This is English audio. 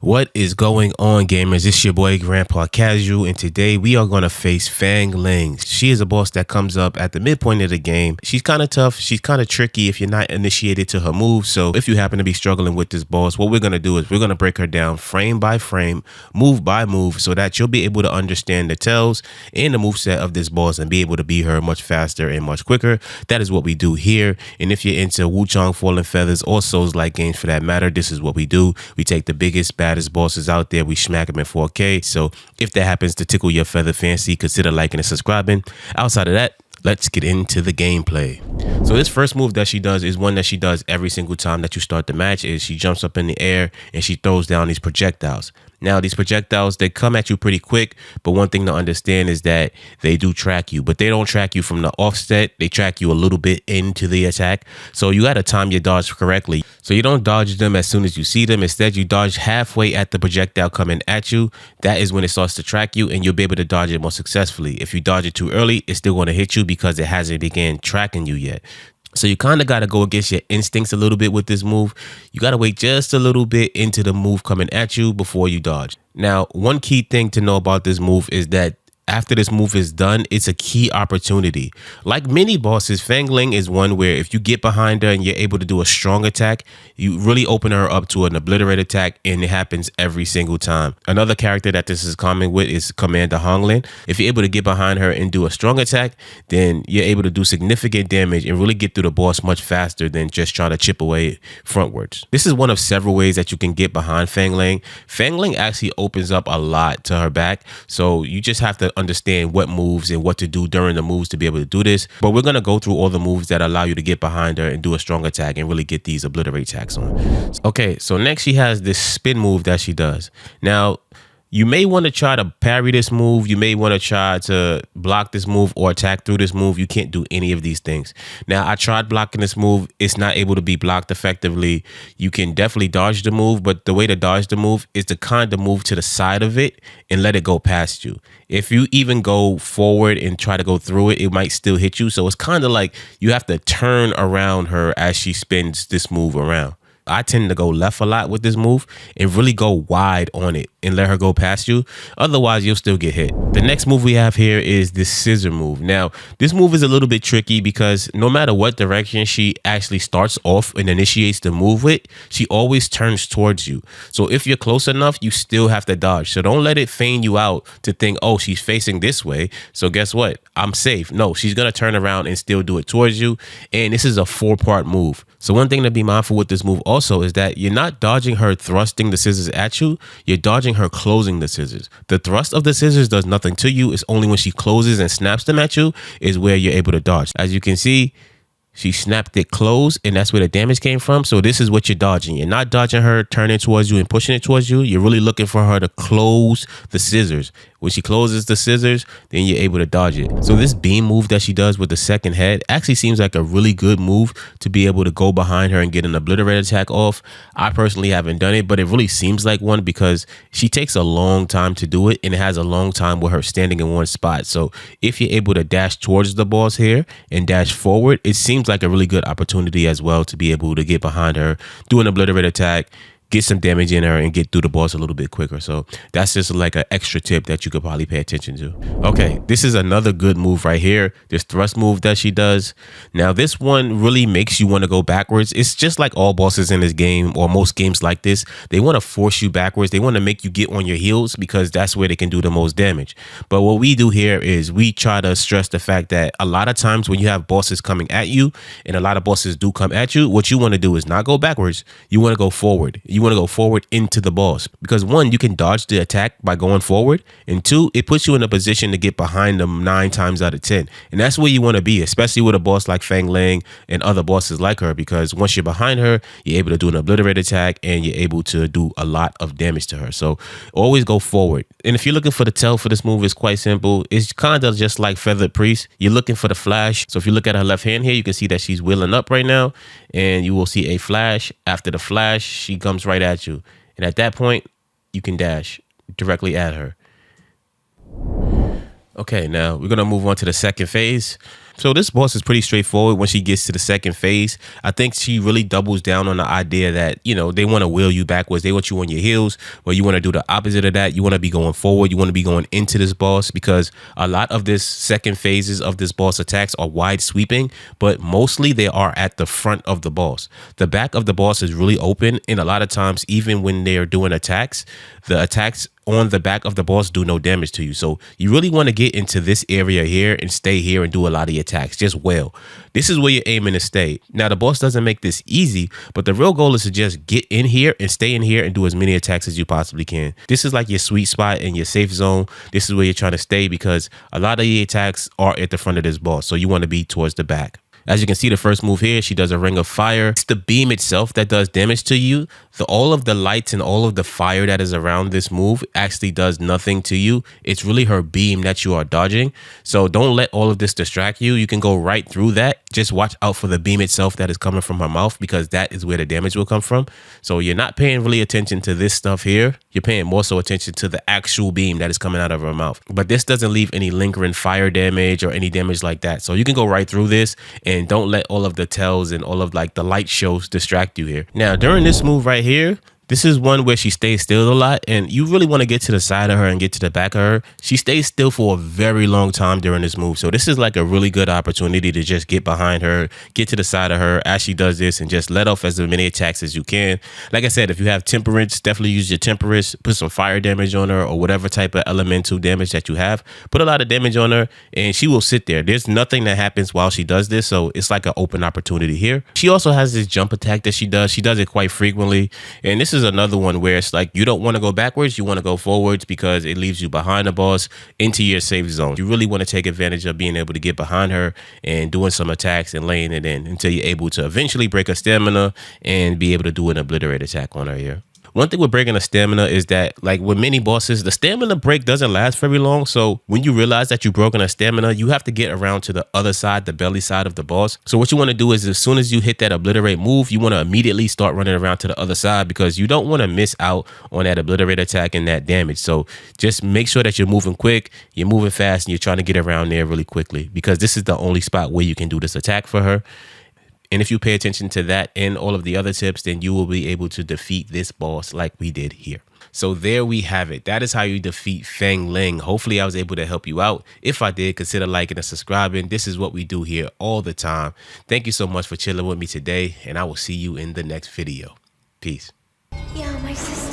What is going on, gamers? It's your boy Grandpa Casual, and today we are going to face Fang Ling. She is a boss that comes up at the midpoint of the game. She's kind of tough. She's kind of tricky if you're not initiated to her moves. So if you happen to be struggling with this boss, what we're going to do is we're going to break her down frame by frame, move by move, so that you'll be able to understand the tells and the moveset of this boss and be able to beat her much faster and much quicker. That is what we do here. And if you're into Wuchang Fallen Feathers or Souls-like games for that matter, this is what we do. We take the biggest, baddest bosses out there, we smack them in 4K. So if that happens to tickle your feather fancy, consider liking and subscribing. Outside of that, let's get into the gameplay. So this first move that she does is one that she does every single time that you start the match. Is she jumps up in the air and she throws down these projectiles. Now, these projectiles, they come at you pretty quick, but one thing to understand is that they do track you, but they don't track you from the offset. They track you a little bit into the attack. So you got to time your dodge correctly. So you don't dodge them as soon as you see them. Instead, you dodge halfway at the projectile coming at you. That is when it starts to track you, and you'll be able to dodge it more successfully. If you dodge it too early, it's still going to hit you because it hasn't began tracking you yet. So you kind of got to go against your instincts a little bit with this move. You got to wait just a little bit into the move coming at you before you dodge. Now, one key thing to know about this move is that after this move is done, it's a key opportunity. Like many bosses, Fang Ling is one where if you get behind her and you're able to do a strong attack, you really open her up to an obliterate attack, and it happens every single time. Another character that this is common with is Commander Fang Ling. If you're able to get behind her and do a strong attack, then you're able to do significant damage and really get through the boss much faster than just trying to chip away frontwards. This is one of several ways that you can get behind Fang Ling. Fang Ling actually opens up a lot to her back, so you just have to understand what moves and what to do during the moves to be able to do this. But we're going to go through all the moves that allow you to get behind her and do a strong attack and really get these obliterate attacks on. Okay, so next she has this spin move that she does. Now, you may want to try to parry this move. You may want to try to block this move or attack through this move. You can't do any of these things. Now, I tried blocking this move. It's not able to be blocked effectively. You can definitely dodge the move, but the way to dodge the move is to kind of move to the side of it and let it go past you. If you even go forward and try to go through it, it might still hit you. So it's kind of like you have to turn around her as she spins this move around. I tend to go left a lot with this move and really go wide on it and let her go past you. Otherwise, you'll still get hit. The next move we have here is this scissor move. Now, this move is a little bit tricky because no matter what direction she actually starts off and initiates the move with, she always turns towards you. So if you're close enough, you still have to dodge. So don't let it feign you out to think, oh, she's facing this way, so guess what? I'm safe. No, she's going to turn around and still do it towards you. And this is a 4-part move. So one thing to be mindful with this move also is that you're not dodging her thrusting the scissors at you. You're dodging her closing the scissors. The thrust of the scissors does nothing to you. It's only when she closes and snaps them at you is where you're able to dodge. As you can see, she snapped it closed, and that's where the damage came from. So this is what you're dodging. You're not dodging her turning towards you and pushing it towards you. You're really looking for her to close the scissors. When she closes the scissors, then you're able to dodge it. So this beam move that she does with the second head actually seems like a really good move to be able to go behind her and get an obliterate attack off. I personally haven't done it, but it really seems like one because she takes a long time to do it, and it has a long time with her standing in one spot. So if you're able to dash towards the boss here and dash forward, it seems like a really good opportunity as well to be able to get behind her, do an obliterate attack, get some damage in her, and get through the boss a little bit quicker. So that's just like an extra tip that you could probably pay attention to. Okay, this is another good move right here. This thrust move that she does. Now, this one really makes you want to go backwards. It's just like all bosses in this game, or most games like this. They want to force you backwards. They want to make you get on your heels because that's where they can do the most damage. But what we do here is we try to stress the fact that a lot of times when you have bosses coming at you, and a lot of bosses do come at you, what you want to do is not go backwards. You want to go forward. You want to go forward into the boss because 1, you can dodge the attack by going forward, and 2, it puts you in a position to get behind them 9 times out of 10. And that's where you want to be, especially with a boss like Fang Ling and other bosses like her, because once you're behind her, you're able to do an obliterate attack and you're able to do a lot of damage to her. So always go forward. And if you're looking for the tell for this move, it's quite simple. It's kind of just like Feathered Priest. You're looking for the flash. So if you look at her left hand here, you can see that she's wheeling up right now, and you will see a flash. After the flash, she comes right at you, and at that point you can dash directly at her. Okay, now we're gonna move on to the second phase. So this boss is pretty straightforward when she gets to the second phase. I think she really doubles down on the idea that, you know, they want to wheel you backwards. They want you on your heels, but you want to do the opposite of that. You want to be going forward. You want to be going into this boss, because a lot of this second phases of this boss attacks are wide sweeping, but mostly they are at the front of the boss. The back of the boss is really open, and a lot of times, even when they are doing attacks, the attacks on the back of the boss do no damage to you. So you really want to get into this area here and stay here and do a lot of your attacks just well. This is where you're aiming to stay. Now, the boss doesn't make this easy, but the real goal is to just get in here and stay in here and do as many attacks as you possibly can. This is like your sweet spot and your safe zone. This is where you're trying to stay, because a lot of the attacks are at the front of this boss. So you want to be towards the back. As you can see, the first move here, she does a ring of fire. It's the beam itself that does damage to you. All of the lights and all of the fire that is around this move actually does nothing to you. It's really her beam that you are dodging. So don't let all of this distract you. You can go right through that. Just watch out for the beam itself that is coming from her mouth, because that is where the damage will come from. So you're not paying really attention to this stuff here. You're paying more so attention to the actual beam that is coming out of her mouth. But this doesn't leave any lingering fire damage or any damage like that. So you can go right through this, and don't let all of the tells and all of like the light shows distract you here. Now, during this move right here, this is one where she stays still a lot, and you really want to get to the side of her and get to the back of her. She stays still for a very long time during this move. So this is like a really good opportunity to just get behind her, get to the side of her as she does this, and just let off as many attacks as you can. Like I said, if you have temperance, definitely use your temperance, put some fire damage on her or whatever type of elemental damage that you have. Put a lot of damage on her and she will sit there. There's nothing that happens while she does this. So it's like an open opportunity here. She also has this jump attack that she does. She does it quite frequently. And this is another one where it's like you don't want to go backwards, you want to go forwards, because it leaves you behind the boss into your safe zone. You really want to take advantage of being able to get behind her and doing some attacks and laying it in until you're able to eventually break her stamina and be able to do an obliterate attack on her here. One thing with breaking a stamina is that, like with many bosses, the stamina break doesn't last very long. So when you realize that you've broken a stamina, you have to get around to the other side, the belly side of the boss. So what you want to do is, as soon as you hit that obliterate move, you want to immediately start running around to the other side, because you don't want to miss out on that obliterate attack and that damage. So just make sure that you're moving quick, you're moving fast, and you're trying to get around there really quickly, because this is the only spot where you can do this attack for her. And if you pay attention to that and all of the other tips, then you will be able to defeat this boss like we did here. So there we have it. That is how you defeat Fang Ling. Hopefully I was able to help you out. If I did, consider liking and subscribing. This is what we do here all the time. Thank you so much for chilling with me today, and I will see you in the next video. Peace. Yeah, my sister.